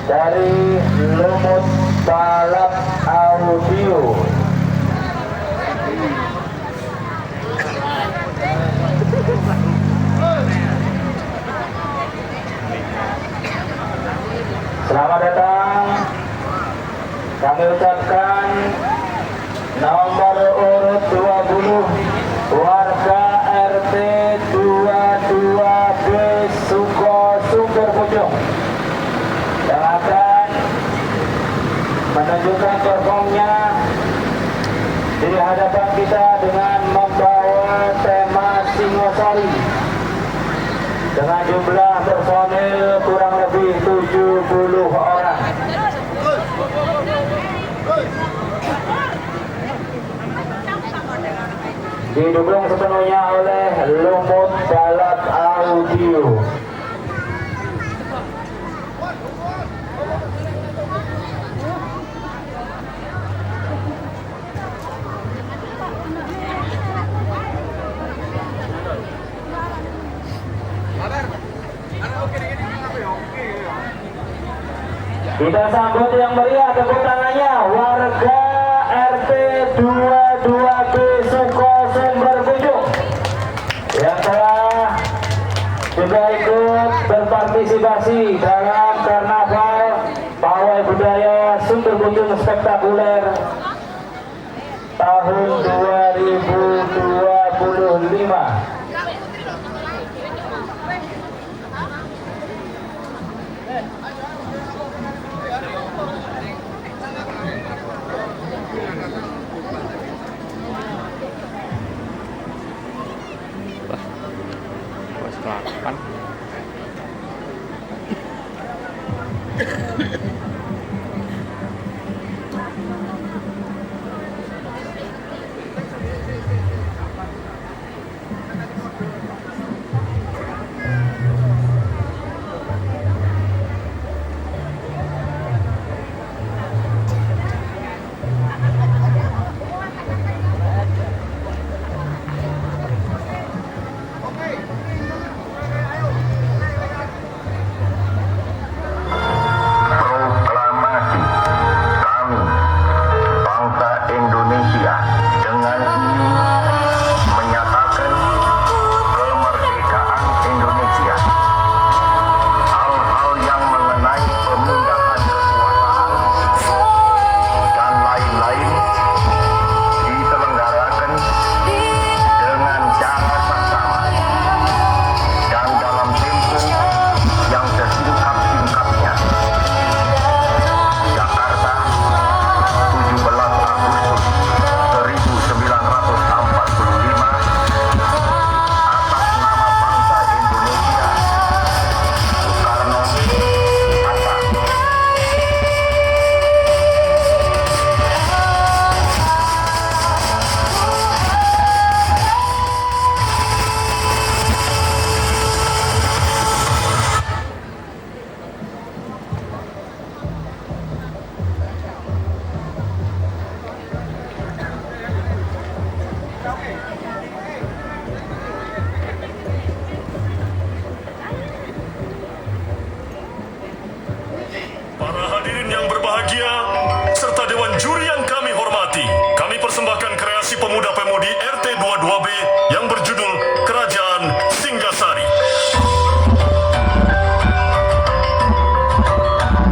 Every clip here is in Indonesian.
dari Lumut Balap Audio. Selamat datang. Kami ucapkan nomor urut 20 warga RT 22B Suko Sumber Pucung yang akan menunjukkan performnya di hadapan kita dengan membawa tema Singosari dengan jumlah personil kurang lebih 70 orang. Didukung sepenuhnya oleh Lumut Balap Audio. Kita sambut yang meriah, tepuk tangannya warga RT 22B Suko Sumber Pucung yang telah juga ikut berpartisipasi dalam karnaval pawai budaya Sumber Pucung spektakuler tahun 2025. Serta Dewan Juri yang kami hormati, kami persembahkan kreasi pemuda-pemudi RT 22B yang berjudul Kerajaan Singgasari.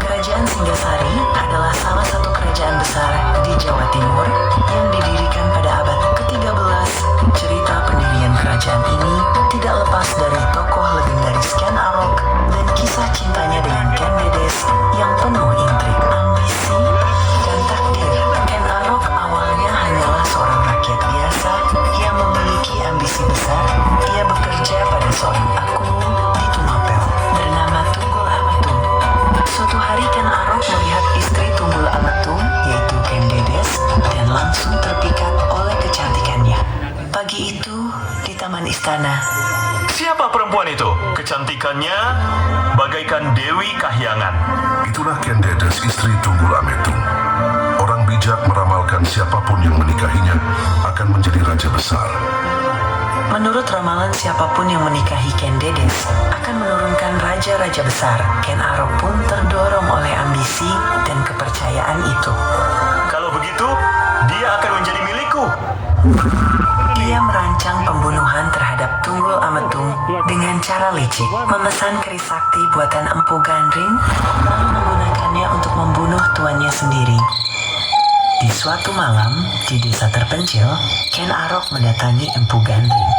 Kerajaan Singgasari adalah salah satu kerajaan besar di Jawa Timur yang didirikan pada abad ke-13. Cerita pendirian kerajaan ini tidak lepas dari tokoh legendaris Ken Arok dan kisah cintanya dengan Ken Dedes yang penuh intrik, ambisi, dan takdir. Ken Arok awalnya hanyalah seorang rakyat biasa yang memiliki ambisi besar. Ia bekerja pada seorang akung di Tumapel bernama Tunggul Amatung. Suatu hari Ken Arok melihat istri Tunggul Amatung, yaitu Ken Dedes, dan langsung terpikat oleh kecantikannya. Pagi itu di taman istana, Siapa perempuan itu? Kecantikannya bagaikan Dewi Kahyangan. Itulah Ken Dedes, istri Tunggul Ametung. Orang bijak meramalkan siapapun yang menikahinya akan menjadi raja besar. Menurut ramalan, siapapun yang menikahi Ken Dedes akan menurunkan raja-raja besar. Ken Arok pun terdorong oleh ambisi dan kepercayaan itu. Kalau begitu, dia akan menjadi milikku. Ia merancang pembunuhan terhadap Tunggul Ametung dengan cara licik, memesan keris sakti buatan Empu Gandring, lalu menggunakannya untuk membunuh tuannya sendiri. Di suatu malam, di desa terpencil, Ken Arok mendatangi Empu Gandring.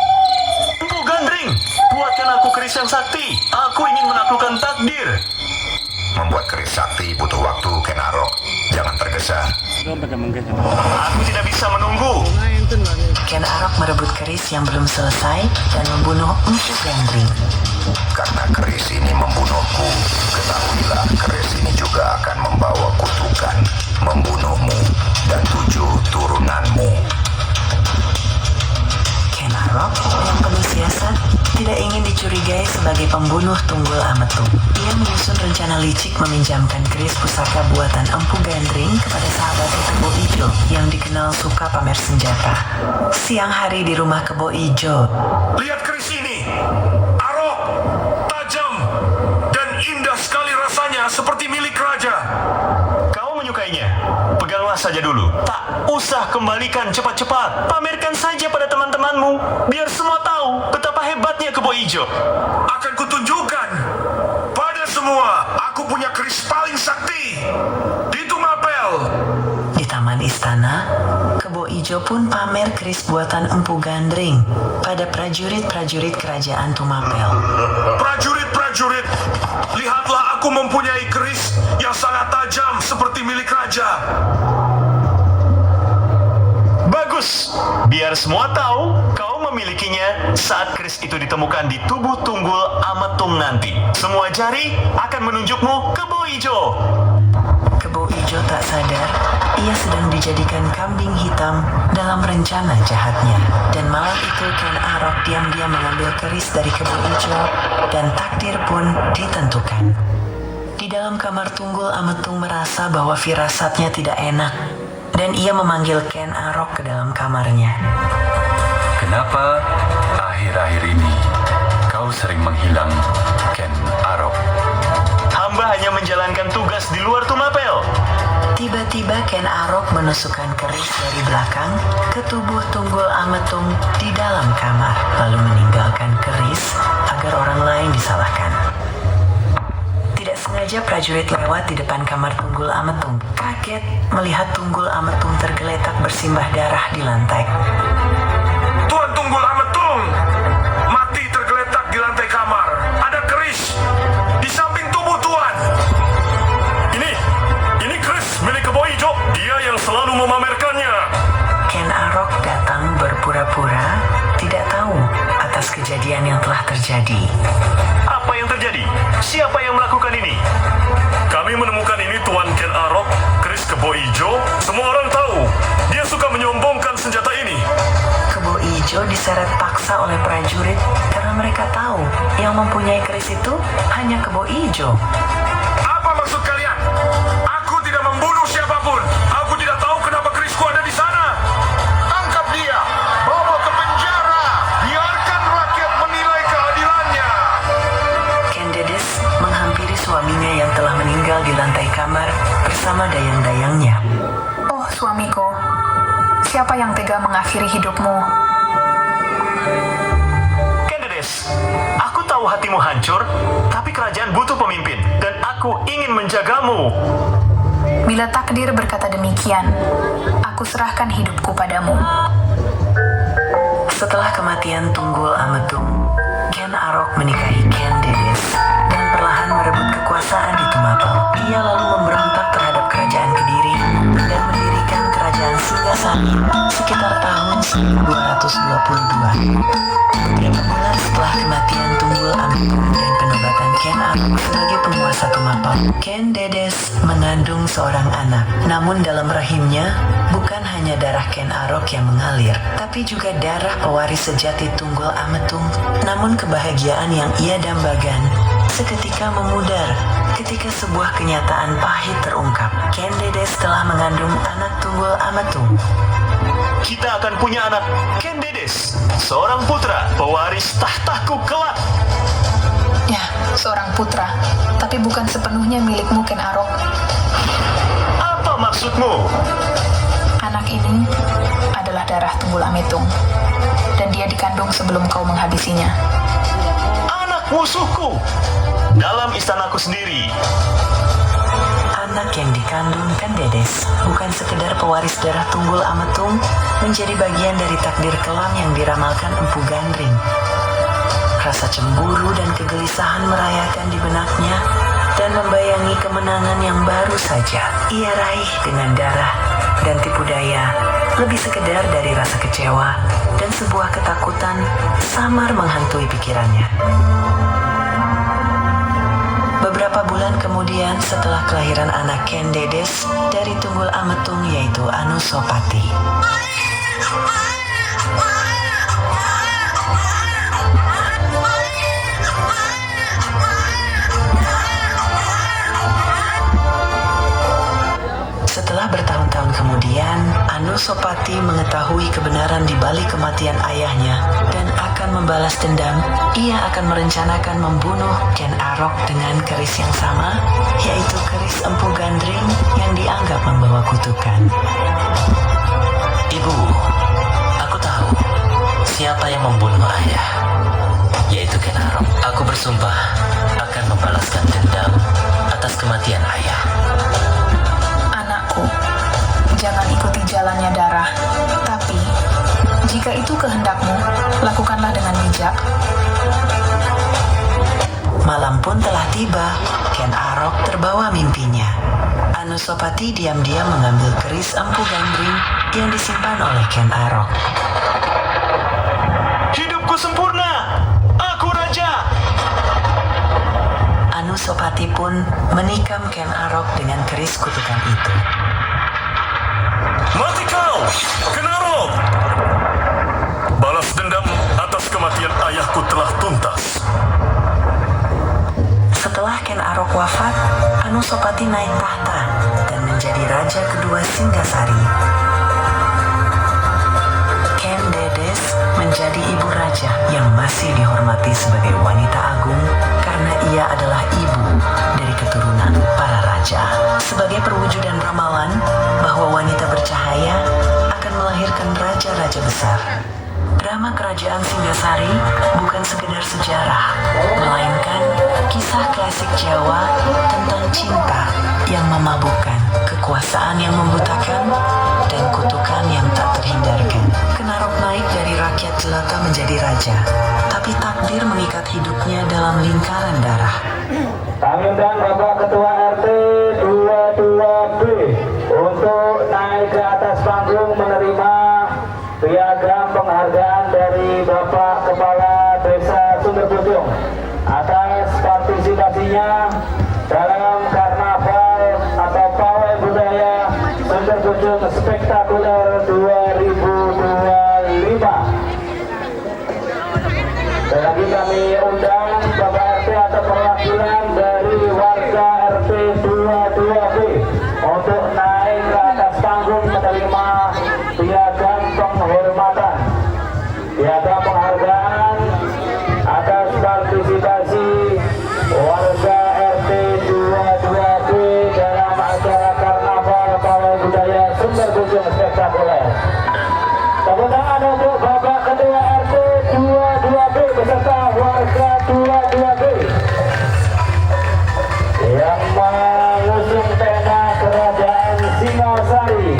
Empu Gandring, buatkan aku keris yang sakti. Aku ingin menaklukkan takdir. Membuat keris sakti butuh waktu, Ken Arok. Jangan tergesa. Aku tidak bisa menunggu. Ken Arok merebut keris yang belum selesai dan membunuh Empu Gandring. Karena keris ini membunuhku, ketahuilah keris ini juga akan membawa kutukan, membunuhmu dan 7 turunanmu. Ken Arok yang penuh siasat tidak ingin dicurigai sebagai pembunuh Tunggul Ametung. Ia menyusun rencana licik meminjamkan keris pusaka buatan Empu Gandring kepada sahabatnya Kebo Ijo yang dikenal suka pamer senjata. Siang hari di rumah Kebo Ijo, Lihat keris ini. Arok, tajam, dan indah sekali rasanya seperti milik raja. Kau menyukainya? Peganglah saja dulu. Tak usah kembalikan cepat-cepat. Pamerkan saja pada teman-temanmu. Biar semua tahu betapa hebatnya Kebo Ijo. Akan kutunjukkan pada semua. Aku punya keris paling sakti di Tumapel. di taman istana, Kebo Ijo pun pamer keris buatan Empu Gandring pada prajurit-prajurit kerajaan Tumapel. Prajurit-prajurit, lihatlah aku mempunyai keris yang sangat tajam seperti milik raja. Bagus, biar semua tahu kau memilikinya saat keris itu ditemukan di tubuh Tunggul Ametung nanti. Semua jari akan menunjukmu Kebo Ijo. Kebo Ijo tak sadar ia sedang dijadikan kambing hitam dalam rencana jahatnya. Dan malam itu Ken Arok diam-diam mengambil keris dari Kebo Ijo dan takdir pun ditentukan. Di dalam kamar Tunggul Ametung merasa bahwa firasatnya tidak enak dan ia memanggil Ken Arok ke dalam kamarnya. Kenapa akhir-akhir ini kau sering menghilang, Ken Arok? Hamba hanya menjalankan tugas di luar Tumapel. Tiba-tiba Ken Arok menusukkan keris dari belakang ke tubuh Tunggul Ametung di dalam kamar, lalu meninggalkan keris agar orang lain disalahkan. Tidak sengaja prajurit lewat di depan kamar Tunggul Ametung. Kaget melihat Tunggul Ametung tergeletak bersimbah darah di lantai. Tuan Tunggul Ametung mati tergeletak di lantai kamar. Ada keris di samping tubuh Tuan. Ini keris milik Kebo Ijo. Dia yang selalu memamerkannya. Ken Arok datang berpura-pura tidak tahu atas kejadian yang telah terjadi. Apa yang terjadi? Siapa yang melakukan ini? Kami menemukan ini, Tuan Ken Arok, keris Kebo Ijo. Semua orang tahu dia suka menyombongkan senjata ini. Kebo Ijo diseret paksa oleh prajurit karena mereka tahu yang mempunyai keris itu hanya Kebo Ijo. Apa maksud kalian? Aku tidak membunuh siapapun. Aku tidak tahu kenapa kerisku ada di sana. Tangkap dia, bawa ke penjara. Biarkan rakyat menilai keadilannya. Ken Dedes menghampiri suaminya yang telah meninggal di lantai kamar bersama dayang-dayangnya. Oh suamiku, siapa yang tega mengakhiri hidupmu? Ken Dedes, aku tahu hatimu hancur, tapi kerajaan butuh pemimpin, dan aku ingin menjagamu. Bila takdir berkata demikian, aku serahkan hidupku padamu. Setelah kematian Tunggul Ametung, Ken Arok menikahi Ken Dedes dan perlahan merebut kekuasaan di Tumapel. Ia lalu memberontak terhadap kerajaan Kediri dan mendirikan kerajaan Singasari sekitar tahun 1222. Beberapa bulan setelah kematian Tunggul Ametung dan penobatan Ken Arok sebagai penguasa Tumapel, Ken Dedes mengandung seorang anak. Namun dalam rahimnya bukan hanya darah Ken Arok yang mengalir, tapi juga darah pewaris sejati Tunggul Ametung. Namun kebahagiaan yang ia dambakan seketika memudar ketika sebuah kenyataan pahit terungkap. Ken Dedes telah mengandung anak Tunggul Ametung. kita akan punya anak Ken Dedes, seorang putra pewaris tahtaku kelak. Ya, seorang putra, tapi bukan sepenuhnya milikmu, Ken Arok. Apa maksudmu? Anak ini adalah darah Tunggul Ametung, dan dia dikandung sebelum kau menghabisinya. Anak musuhku dalam istanaku sendiri. Anak yang dikandung Ken Dedes bukan sekedar pewaris darah Tunggul Ametung, menjadi bagian dari takdir kelam yang diramalkan Empu Gandring. Rasa cemburu dan kegelisahan merayakan di benaknya dan membayangi kemenangan yang baru saja ia raih dengan darah dan tipu daya, lebih sekedar dari rasa kecewa dan sebuah ketakutan samar menghantui pikirannya. Beberapa bulan kemudian setelah kelahiran anak Ken Dedes dari Tunggul Ametung yaitu Anusopati. Setelah bertahun-tahun kemudian, Anusopati mengetahui kebenaran di balik kematian ayahnya dan akan membalas dendam. Ia akan merencanakan membunuh Ken Arok dengan keris yang sama, yaitu keris Empu Gandring yang dianggap membawa kutukan. Ibu, aku tahu siapa yang membunuh ayah, yaitu Ken Arok. Aku bersumpah akan membalaskan dendam atas kematian ayah. Anakku, jangan ikuti jalannya darah, tapi jika itu kehendakmu, lakukanlah dengan bijak. Malam pun telah tiba. Ken Arok terbawa mimpinya. Anusopati diam-diam mengambil keris Empu Gandring yang disimpan oleh Ken Arok. Hidupku sempurna, aku raja. Anusopati pun menikam Ken Arok dengan keris kutukan itu. Mati kau, Ken Arok! Balas dendam atas kematian ayahku telah tuntas. Setelah Ken Arok wafat, Anusopati naik tahta dan menjadi raja kedua Singgasari. Ken Dedes menjadi ibu raja yang masih dihormati sebagai wanita agung karena ia adalah ibu dari keturunan para raja. Sebagai perwujudan ramalan bahwa wanita bercahaya akan melahirkan raja-raja besar. Drama kerajaan Singgasari bukan sekedar sejarah, melainkan kisah klasik Jawa tentang cinta yang memabukkan, kekuasaan yang membutakan, dan kutukan yang tak terhindarkan. Ken Arok naik dari rakyat jelata menjadi raja, tapi takdir mengikat hidupnya dalam lingkaran darah. Kami undang Bapak Ketua RT 22B untuk naik ke atas panggung menerima piagam penghargaan dari Bapak Kepala Desa Sumberbojong atas partisipasinya dalam karnaval atau pawai budaya Sumberbojong Spektakuler 2025. Dan lagi kami undang Bapak RT atau perwakilan dari warga RT 22B untuk naik ke atas panggung menerima piagam penghormatan, piagam penghargaan atas partisipasi warga RT 22B dalam acara karnaval pawai budaya Sumberbojong Spektakuler. Tepuk tangan untuk Bapak Ketua RT 22B beserta warga 22B yang mengusung pena Kerajaan Singasari.